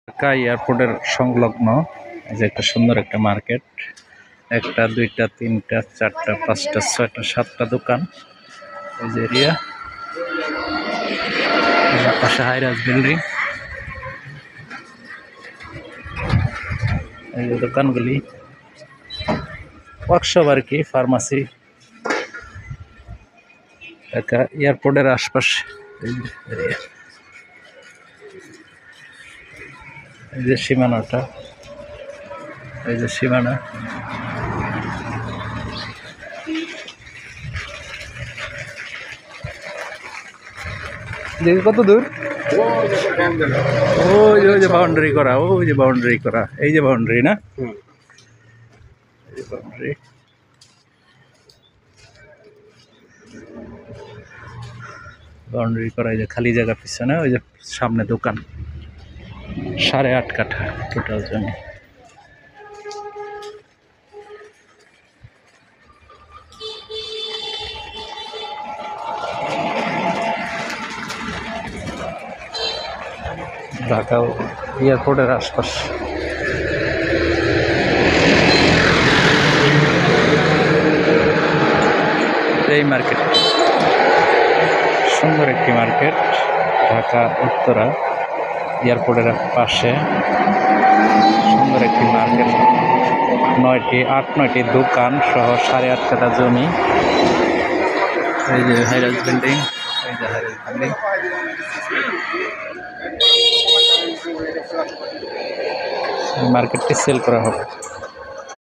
ঢাকা এয়ারপোর্টের সংলগ্ন এই যে একটা সুন্দর একটা মার্কেট, একটা দুইটা তিনটা চারটা পাঁচটা ছয়টা সাতটা দোকান। এই যে এরিয়া পাশে হাইরাজ বিল্ডিং, এই যে দোকানগুলি ওয়ার্কশপ আর কি, ফার্মাসি। ঢাকা এয়ারপোর্টের আশপাশে এই যে এরিয়া, এই যে সীমানাটা, এই যে সীমানা। কত দূর? ওই যে বাউন্ডারি করা, ওই যে বাউন্ডারি করা, এই যে বাউন্ডারি না, বাউন্ডারি। বাউন্ডারি করা, এই যে খালি জায়গা পিছনে, ওই যে সামনে দোকান। 8.5 কাঠা টোটাল জমি। ঢাকা এয়ারপোর্টের আশপাশ। এই মার্কেট সুন্দর একটি মার্কেট, ঢাকা উত্তরা এয়ারপোর্টের পাশে সুন্দর একটি মার্কেট। 8-9টি দোকান সহ 8.5 কাঠা জমি। এই যে হাইরাজ বিল্ডিং, এই যে হাইরাজ বিল্ডিং। মার্কেটটি সেল করা হবে।